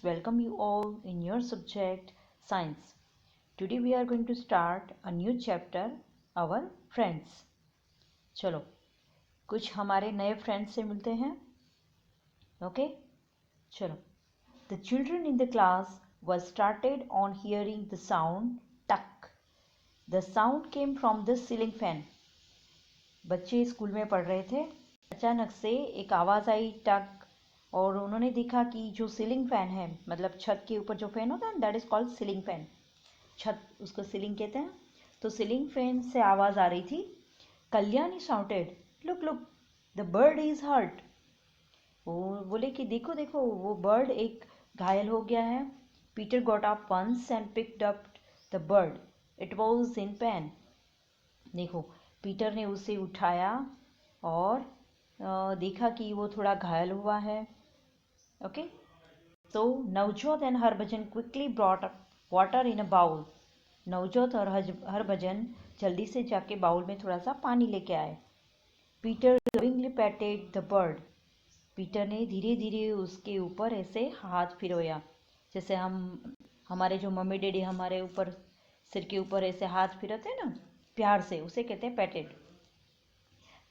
welcome you all in your subject Science. Today we are going to start a new chapter, our friends. चलो कुछ हमारे नए friends से मिलते हैं. Okay? चलो. The children in the class were started on hearing the sound tuck. The sound came from the ceiling fan. बच्चे school में पढ़ रहे थे. अचानक से एक आवाज़ आई टक, और उन्होंने देखा कि जो सीलिंग फैन है, मतलब छत के ऊपर जो फैन होता है that is called ceiling fan. छत, उसको सीलिंग कहते हैं. तो सीलिंग फैन से आवाज़ आ रही थी. Kalyani shouted, look look, the bird is hurt. वो बोले कि देखो देखो, वो बर्ड एक घायल हो गया है. Peter got up once and picked up the bird. It was in pain. देखो, पीटर ने उसे उठाया और देखा कि वो थोड़ा घायल हुआ है. Okay. So Navjot and Harbhajan quickly brought up water in a bowl. Navjot और हरभजन जल्दी से जाके बाउल में थोड़ा सा पानी लेके आए. Peter lovingly patted the bird. Peter ने धीरे धीरे उसके ऊपर ऐसे हाथ फिरोया, जैसे हमारे जो मम्मी डैडी हमारे ऊपर सिर के ऊपर ऐसे हाथ फिरते हैं ना प्यार से, उसे कहते हैं पैटेड.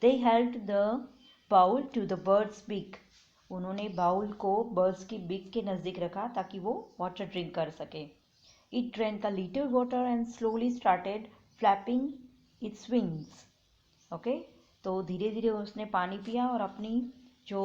They held the bowl to the bird's beak. उन्होंने बाउल को बर्ड्स की बिग के नज़दीक रखा ताकि वो वाटर ड्रिंक कर सके. It drank a little water and slowly started flapping its wings. Okay. तो धीरे धीरे उसने पानी पिया और अपनी जो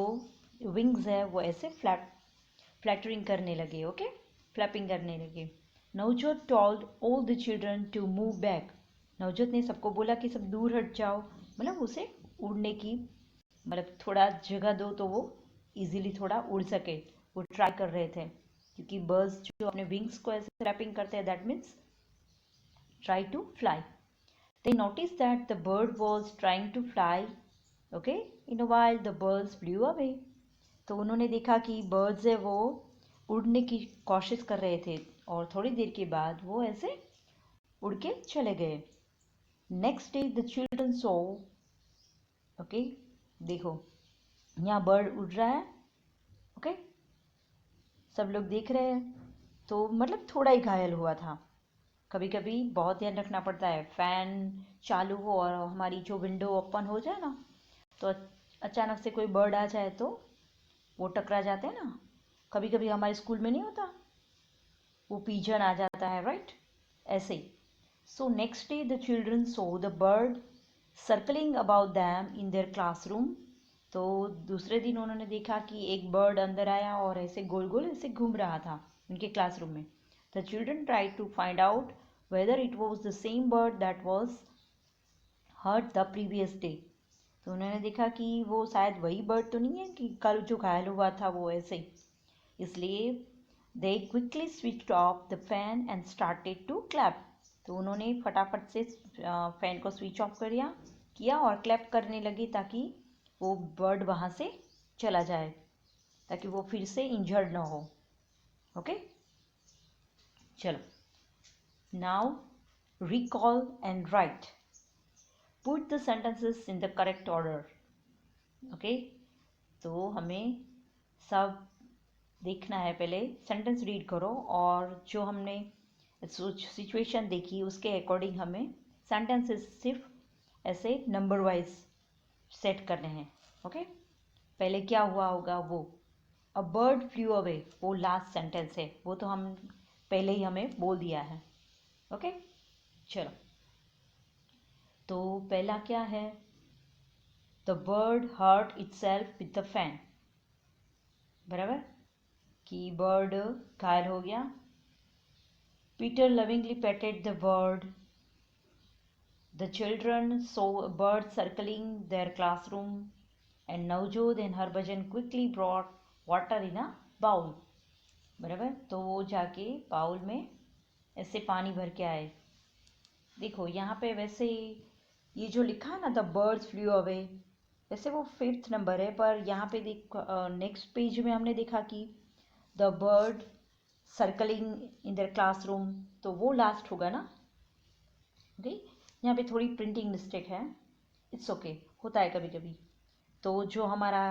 विंग्स है वो ऐसे फ्लैटरिंग करने लगे. ओके, फ्लैपिंग करने लगे. Navjot told all the children to move back. Navjot ने सबको बोला कि सब दूर हट जाओ, मतलब उसे उड़ने की, मतलब थोड़ा जगह दो तो वो इजीली थोड़ा उड़ सके. वो ट्राई कर रहे थे, क्योंकि बर्ड्स जो अपने विंग्स को ऐसे फ्लैपिंग करते हैं that means try to fly. They notice that the bird was trying to fly. Okay. In a while the birds flew away. तो उन्होंने देखा कि बर्ड्स है वो उड़ने की कोशिश कर रहे थे, और थोड़ी देर के बाद वो ऐसे उड़ के चले गए. Next day the children so. Okay, देखो यहाँ बर्ड उड़ रहा है. ओके, सब लोग देख रहे हैं. तो मतलब थोड़ा ही घायल हुआ था. कभी कभी बहुत ध्यान रखना पड़ता है, फैन चालू हो और हमारी जो विंडो ओपन हो जाए ना, तो अचानक से कोई बर्ड आ जाए तो वो टकरा जाते हैं ना. कभी कभी हमारे स्कूल में नहीं होता, वो पीजन आ जाता है, राइट? ऐसे ही. So next day the children saw the bird circling about them in their classroom. तो दूसरे दिन उन्होंने देखा कि एक बर्ड अंदर आया और ऐसे गोल गोल ऐसे घूम रहा था उनके क्लासरूम में. The children tried to find out whether it was the same bird that was hurt the previous day. तो उन्होंने देखा कि वो शायद वही बर्ड तो नहीं है कि कल जो घायल हुआ था वो ऐसे ही. इसलिए they quickly switched off the fan and started to clap. तो उन्होंने फटाफट से फैन को स्विच ऑफ किया और क्लैप करने लगी ताकि वो बर्ड वहाँ से चला जाए, ताकि वो फिर से इंजर्ड ना हो. ओके. चलो, now recall and right. Put the sentences in the correct order. Okay. तो हमें सब देखना है. पहले सेंटेंस रीड करो और जो हमने सिचुएशन देखी उसके अकॉर्डिंग हमें सेंटेंसेस सिर्फ ऐसे नंबर वाइज सेट करने हैं. ओके. पहले क्या हुआ होगा वो अ बर्ड फ्लू अवे, वो लास्ट सेंटेंस है, वो तो हम पहले ही हमें बोल दिया है. ओके. चलो, तो पहला क्या है? The bird hurt itself with the fan. बराबर, कि बर्ड घायल हो गया. Peter lovingly patted the bird. The children saw a bird circling their classroom. And Navjot and Harbhajan quickly brought water in a bowl. बराबर, तो वो जाके बाउल में ऐसे पानी भर के आए. देखो यहाँ पे वैसे ये जो लिखा है ना द बर्ड्स फ्लू अवे, वैसे वो 5th नंबर है, पर यहाँ पे देख नेक्स्ट पेज में हमने देखा कि the bird circling in their classroom, तो वो लास्ट होगा ना. ओके. यहाँ पे थोड़ी प्रिंटिंग मिस्टेक है, इट्स ओके, होता है कभी कभी. तो जो हमारा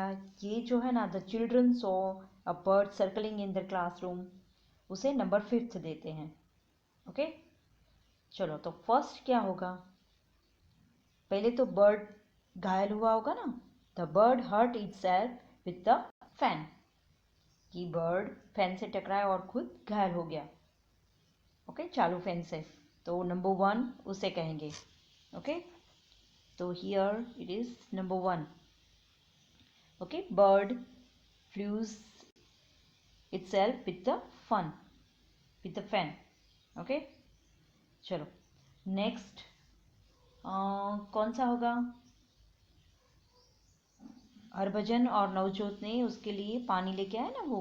ये जो है ना the children saw a bird circling in the classroom, उसे नंबर 5 देते हैं। ओके, चलो तो फर्स्ट क्या होगा, पहले तो बर्ड घायल हुआ होगा ना, the bird hurt itself with the fan, कि बर्ड फैन से टकराया और खुद घायल हो गया। ओके, चालू फैन से, तो नंबर 1 उसे कहेंगे। ओके, तो here it is number 1। Okay, bird flew itself with the fun with the fan। Okay, चलो नेक्स्ट कौन सा होगा, हरभजन और नवजोत ने उसके लिए पानी लेके आए ना वो।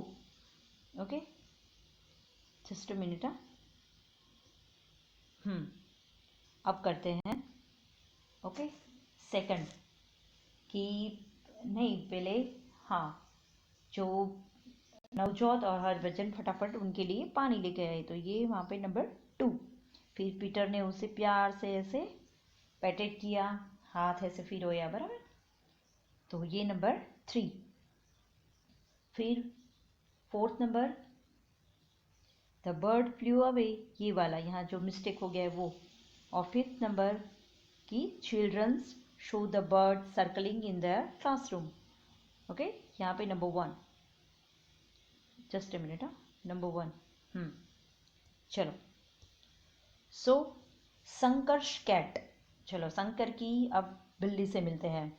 Okay, just a minute. अब करते हैं। ओके, सेकंड कि नहीं पहले, हाँ, जो नवजोत और हरभजन फटाफट उनके लिए पानी लेके आए, तो ये वहाँ पे नंबर 2। फिर पीटर ने उसे प्यार से ऐसे पैटेट किया, हाथ ऐसे फिरोया, बराबर, तो ये नंबर 3। फिर fourth number, the bird flu away, ये वाला यहाँ जो मिस्टेक हो गया है वो। और फिफ्थ नंबर कि childrens show the bird circling in the classroom. Okay, यहाँ पे number 1, just a minute, number 1। चलो, सो संकर्ष कैट, चलो शंकर की अब बिल्ली से मिलते हैं।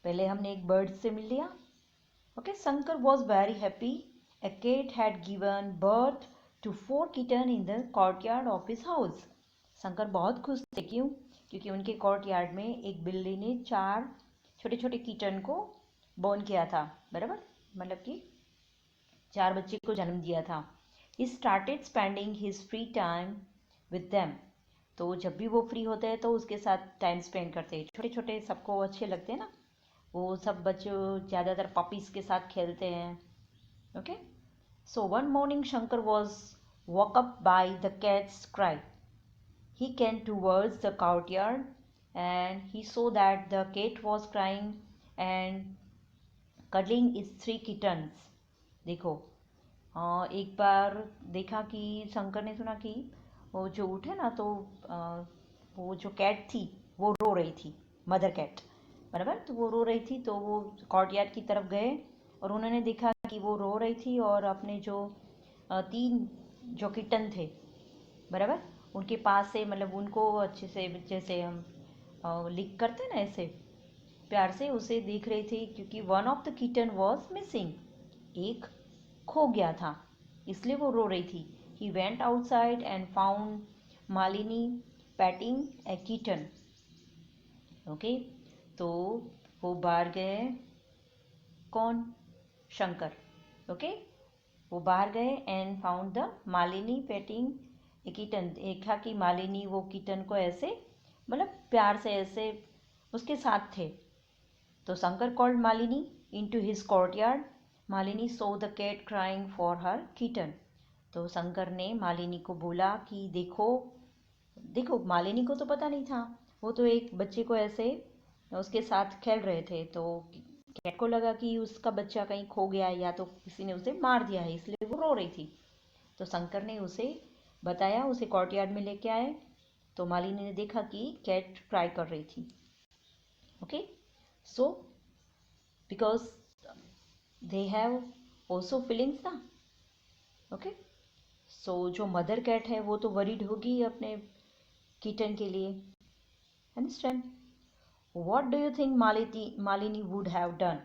पहले हमने एक बर्ड से मिल लिया। Okay, Shankar was very happy, a cat had given birth to 4 kittens in the courtyard of his house। Shankar बहुत खुश थे, क्यों, क्योंकि उनके कोर्टयार्ड में एक बिल्ली ने 4 छोटे छोटे कीटन को बॉर्न किया था, बराबर, मतलब कि 4 बच्चे को जन्म दिया था। He started spending his free time with them। तो जब भी वो फ्री होते हैं तो उसके साथ टाइम स्पेंड करते हैं। छोटे छोटे सबको अच्छे लगते हैं ना, वो सब बच्चे ज़्यादातर पपीज के साथ खेलते हैं। Okay, so one morning Shankar was woke up by the cat's cry। He came towards the courtyard and he saw that the cat was crying and cuddling its 3 kittens। देखो, एक बार देखा कि शंकर ने सुना कि वो जो उठे ना, तो वो जो कैट थी वो रो रही थी, मदर कैट, बराबर, तो वो रो रही थी, तो वो कोर्टयार्ड की तरफ गए और उन्होंने देखा कि वो रो रही थी और अपने जो 3 जो किटन थे, बराबर, उनके पास से, मतलब उनको अच्छे से, जैसे हम लिक करते ना ऐसे प्यार से उसे देख रही थी, क्योंकि one of the kitten was missing, एक खो गया था, इसलिए वो रो रही थी। He went outside and found Malini patting a kitten. Okay, तो वो बाहर गए, कौन, शंकर। ओके, वो बाहर गए and found the Malini painting A kitten, देखा कि मालिनी वो किटन को ऐसे, मतलब प्यार से ऐसे उसके साथ थे। तो Shankar called Malini into his courtyard. Malini saw the cat crying for her kitten. तो शंकर ने मालिनी को बोला कि देखो, देखो मालिनी को तो पता नहीं था, वो तो एक बच्चे को ऐसे उसके साथ खेल रहे थे, तो कैट को लगा कि उसका बच्चा कहीं खो गया है या तो किसी ने उसे मार दिया है, इसलिए वो रो रही थी। तो शंकर ने उसे बताया, उसे कोर्टयार्ड में लेके आए, तो मालिनी ने देखा कि कैट क्राई कर रही थी। Okay, so because they have also feelings ना। ओके, सो जो मदर कैट है वो तो वरीड होगी अपने किटन के लिए, understand. What do you think Malini would have done.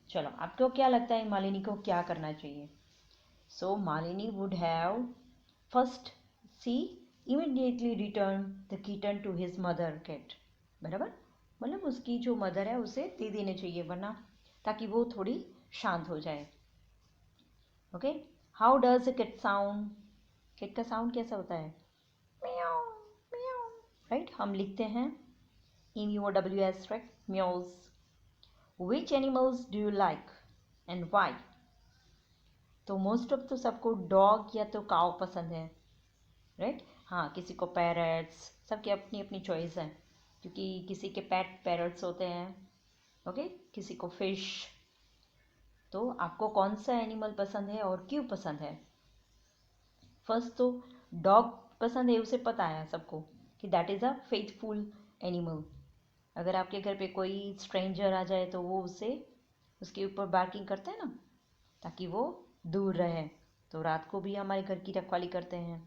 चलो, आपको क्या लगता है मालिनी को क्या करना चाहिए। So Malini would have first, C immediately return the kitten to his mother cat, बराबर, मतलब उसकी जो मदर है उसे दे देने चाहिए, वरना ताकि वो थोड़ी शांत हो जाए। Okay, how does a cat sound, cat का साउंड कैसा होता है, म्याऊ म्याऊ, राइट, हम लिखते हैं MUOWS, right, meows. Which animals do you like and why. तो मोस्ट ऑफ तो सबको डॉग या तो काव पसंद है, राइट, हाँ, किसी को पैरट्स, सबकी अपनी अपनी चॉइस है, क्योंकि किसी के पेट पैरट्स होते हैं। ओके, किसी को फिश, तो आपको कौन सा एनिमल पसंद है और क्यों पसंद है? फर्स्ट तो डॉग पसंद है, उसे पता है सबको कि that is a faithful animal. अगर आपके घर पे कोई स्ट्रेंजर आ जाए तो वो उसे उसके ऊपर बार्किंग करते हैं ना, ताकि वो दूर रहे। तो रात को भी हमारे घर की रखवाली करते हैं।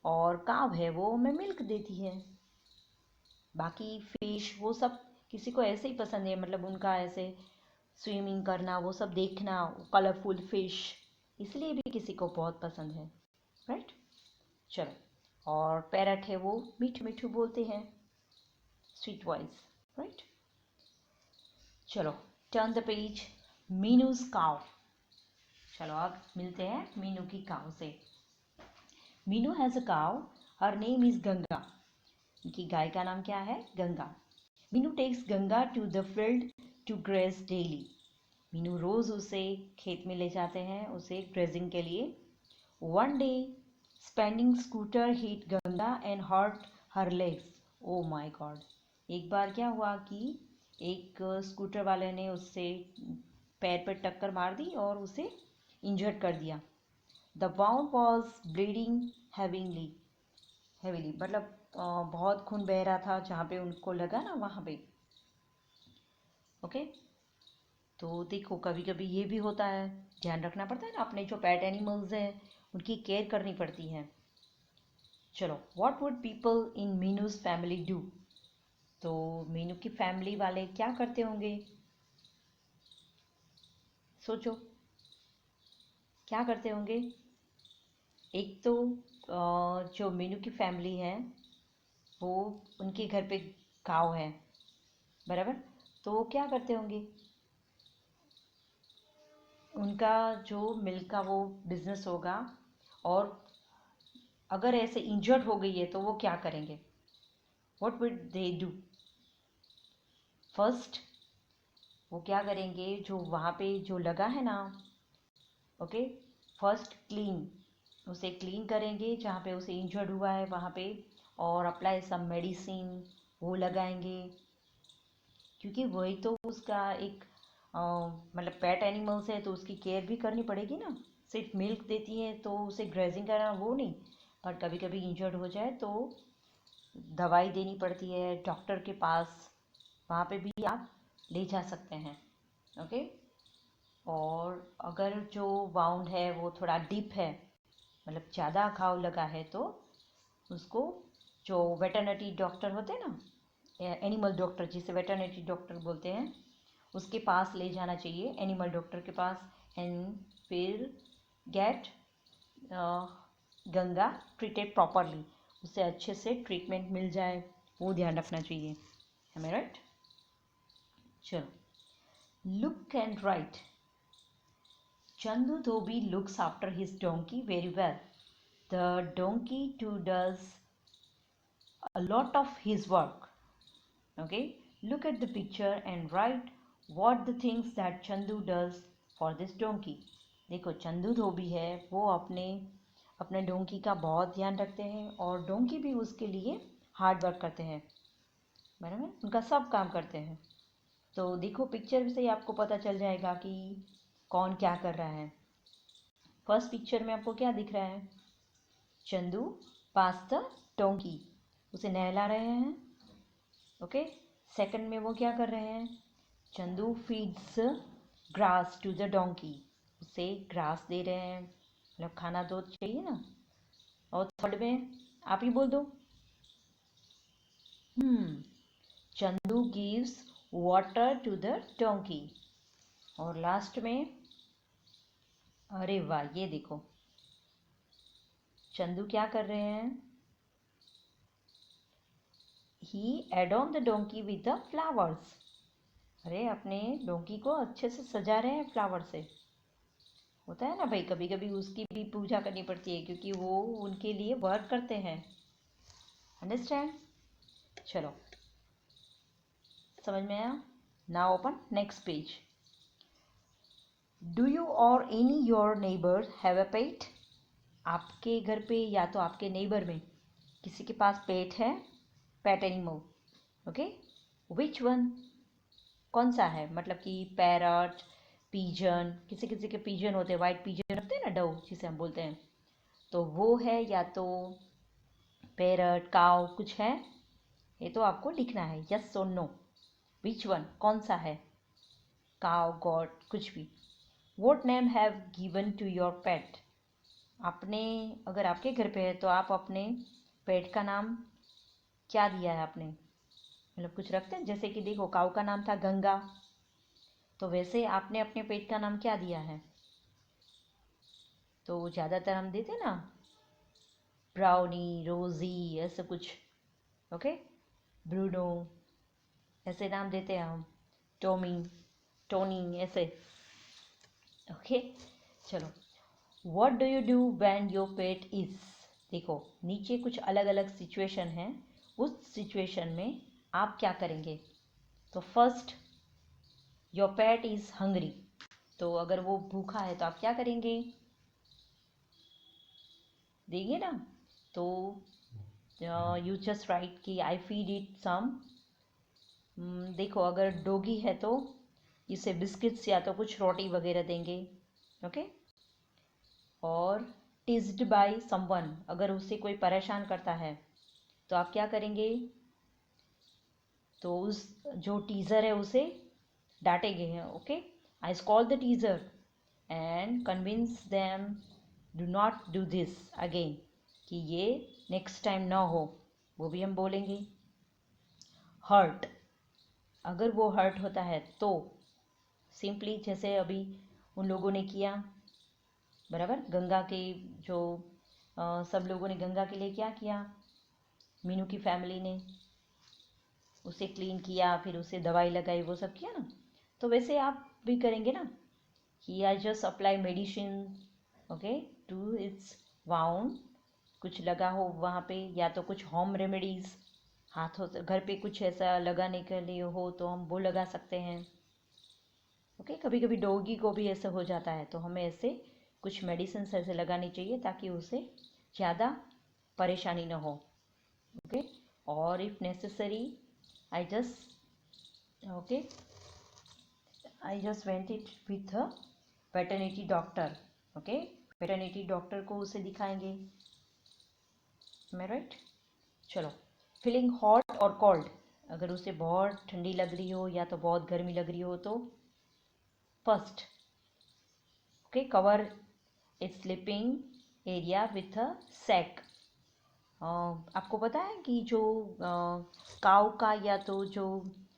और काव है, वो हमें मिल्क देती है। बाकी फिश वो सब किसी को ऐसे ही पसंद है, मतलब उनका ऐसे स्विमिंग करना, वो सब देखना, कलरफुल फिश, इसलिए भी किसी को बहुत पसंद है, राइट। चलो, और पैरट है, वो मीठू मीठू बोलते हैं, स्वीट वॉइस, राइट। चलो, टर्न द पेज, मीनूज काव। चलो अब मिलते हैं मीनू की काव से। मीनू हैज़ अ काव, हर नेम इज गंगा। इनकी गाय का नाम क्या है? Ganga. Meenu takes Ganga to the field to graze daily. Meenu रोज उसे खेत में ले जाते हैं उसे ग्रेजिंग के लिए। One day speeding scooter hit Ganga and hurt her legs. Oh my god. एक बार क्या हुआ कि एक स्कूटर वाले ने उससे पैर पर टक्कर मार दी और उसे इंजर्ड कर दिया। The wound was bleeding heavingly heavily, मतलब बहुत खून बह रहा था जहाँ पे उनको लगा ना, वहाँ पे। ओके, तो देखो कभी कभी ये भी होता है, ध्यान रखना पड़ता है ना, अपने जो पेट एनिमल्स हैं उनकी केयर करनी पड़ती है। चलो, what would people in Meenu's family do? तो मीनू की फैमिली वाले क्या करते होंगे? सोचो, क्या करते होंगे? एक तो जो मीनू की फैमिली है वो, उनके घर पे काव है, बराबर। तो वो क्या करते होंगे? उनका जो मिल्क का वो बिजनेस होगा, और अगर ऐसे इंजर्ड हो गई है तो वो क्या करेंगे? What would they do? First वो क्या करेंगे, जो वहाँ पे जो लगा है ना, ओके, फर्स्ट क्लीन, उसे क्लीन करेंगे जहाँ पे उसे इंजर्ड हुआ है वहाँ पे, और अप्लाई सम मेडिसिन वो लगाएंगे, क्योंकि वही तो उसका एक मतलब पेट एनिमल्स है तो उसकी केयर भी करनी पड़ेगी ना। सिर्फ मिल्क देती है तो उसे ग्रेजिंग करना वो नहीं, पर कभी कभी इंजर्ड हो जाए तो दवाई देनी पड़ती है डॉक्टर के पास, वहाँ पे भी आप ले जा सकते हैं। ओके, और अगर जो वाउंड है वो थोड़ा डीप है, मतलब ज़्यादा घाव लगा है, तो उसको जो वेटरनरी डॉक्टर होते हैं ना, एनिमल डॉक्टर जिसे वेटरनरी डॉक्टर बोलते हैं, उसके पास ले जाना चाहिए, एनिमल डॉक्टर के पास। एंड फिर गेट गंगा ट्रीटेड प्रॉपरली, उसे अच्छे से ट्रीटमेंट मिल जाए, वो ध्यान रखना चाहिए, हमें, राइट। चलो, look and right. Chandu Dhobi looks after his donkey very well. The donkey too does a lot of his work. Okay, look at the picture and write what the things that Chandu does for this donkey. देखो, चंदू धोबी है, वो अपने donkey का बहुत ध्यान रखते हैं, और डोंकी भी उसके लिए हार्ड वर्क करते हैं, बराबर, उनका सब काम करते हैं। तो देखो पिक्चर से ही आपको पता चल जाएगा कि कौन क्या कर रहा है। फर्स्ट पिक्चर में आपको क्या दिख रहा है? चंदू पास द डोंकी, उसे नहला रहे हैं। ओके, सेकंड में वो क्या कर रहे हैं? Chandu feeds grass to the donkey, उसे ग्रास दे रहे हैं, मतलब खाना तो चाहिए ना। और थर्ड में आप ही बोल दो। Chandu gives water to the donkey. और लास्ट में, अरे वाह, ये देखो चंदू क्या कर रहे हैं? He adorned the donkey with the flowers. अरे अपने डोंकी को अच्छे से सजा रहे हैं फ्लावर से। होता है ना भाई, कभी कभी उसकी भी पूजा करनी पड़ती है, क्योंकि वो उनके लिए वर्क करते हैं, अंडरस्टैंड। चलो, समझ में आया? Now open next page. Do you or any your neighbour have a pet? आपके घर पे या तो आपके नेबर में किसी के पास पेट है, pet animal, okay, which one? कौन सा है? मतलब कि पैरट, पिजन, किसी किसी के पिजन होते हैं, वाइट पिजन रखते हैं ना, डव जिसे हम बोलते हैं, तो वो है, या तो पैरट, काव कुछ है, ये तो आपको लिखना है, यस और नो, विच वन, कौन सा है, काव, गॉड, कुछ भी। What name have given to your pet, आपने, अगर आपके घर पे है तो आप अपने पेट का नाम क्या दिया है आपने, मतलब कुछ रखते हैं, जैसे कि देखो काऊ का नाम था गंगा, तो वैसे आपने अपने पेट का नाम क्या दिया है, तो ज़्यादातर हम देते ना ब्राउनी, रोजी, ऐसे कुछ, ओके, ब्रूनो, ऐसे नाम देते हैं हम, टोमी, टोनी, ऐसे, ओके। चलो, what do you do when your pet is, देखो नीचे कुछ अलग अलग सिचुएशन है, उस सिचुएशन में आप क्या करेंगे, तो first, your pet is hungry, तो अगर वो भूखा है तो आप क्या करेंगे, देंगे ना, तो यू जस्ट राइट कि आई फीड इट सम, देखो अगर डॉगी है तो इसे बिस्किट्स या तो कुछ रोटी वगैरह देंगे, ओके। और टीज्ड बाय समवन, अगर उससे कोई परेशान करता है तो आप क्या करेंगे, तो उस जो टीज़र है उसे डांटेंगे हैं, okay. I scold the teaser and convince them do not do this again, कि ये नेक्स्ट टाइम ना हो, वो भी हम बोलेंगे। हर्ट, अगर वो हर्ट होता है तो सिंपली जैसे अभी उन लोगों ने किया, बराबर, गंगा के जो सब लोगों ने गंगा के लिए क्या किया, मीनू की फैमिली ने उसे क्लीन किया, फिर उसे दवाई लगाई, वो सब किया ना, तो वैसे आप भी करेंगे ना, कि I just apply medicine, okay, to its wound, कुछ लगा हो वहाँ पे, या तो कुछ होम रेमेडीज़, हाथों से घर पे कुछ ऐसा लगाने के लिए हो तो हम वो लगा सकते हैं, ओके। कभी कभी डॉगी को भी ऐसा हो जाता है, तो हमें ऐसे कुछ मेडिसिन ऐसे लगानी चाहिए ताकि उसे ज़्यादा परेशानी ना हो, ओके। और if necessary I just, okay, I just went it with a वेटर्निटी doctor, okay, वेटर्निटी doctor को उसे दिखाएंगे, मैं राइट। चलो, फीलिंग हॉट और कोल्ड, अगर उसे बहुत ठंडी लग रही हो या तो बहुत गर्मी लग रही हो तो first, okay, cover its sleeping area with a sack, आपको पता है कि जो काऊ का, या तो जो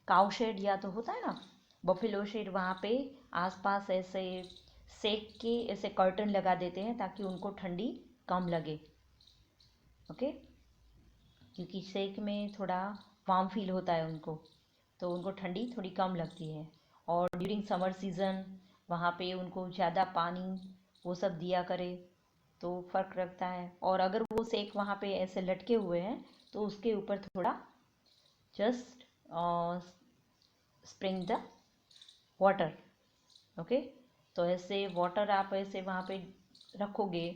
काऊ शेड या तो होता है ना बफेलो शेड, वहाँ पे आसपास ऐसे सेक के ऐसे कर्टन लगा देते हैं ताकि उनको ठंडी कम लगे, ओके, क्योंकि सेक में थोड़ा वार्म फील होता है उनको, तो उनको ठंडी थोड़ी कम लगती है। और ड्यूरिंग समर सीज़न वहाँ पे उनको ज़्यादा पानी वो सब दिया करे तो फ़र्क रखता है। और अगर वो सेक वहाँ पे ऐसे लटके हुए हैं तो उसके ऊपर थोड़ा just spring the water, okay. तो ऐसे वाटर आप ऐसे वहाँ पे रखोगे,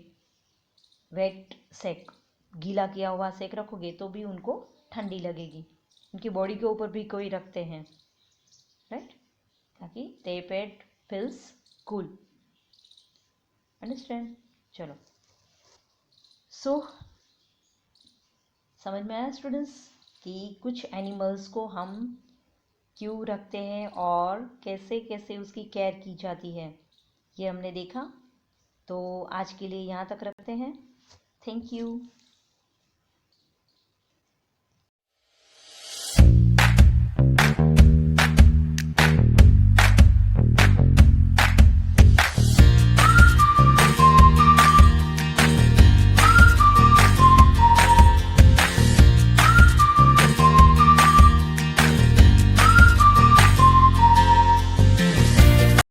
वेट सेक, गीला किया हुआ सेक रखोगे तो भी उनको ठंडी लगेगी, उनकी बॉडी के ऊपर भी कोई रखते हैं, राइट, ताकि दे पेट फील्स कूल, अंडरस्टैंड। चलो, सो समझ में आया स्टूडेंट्स कि कुछ एनिमल्स को हम क्यों रखते हैं और कैसे कैसे उसकी केयर की जाती है, ये हमने देखा। तो आज के लिए यहाँ तक रखते हैं, थैंक यू।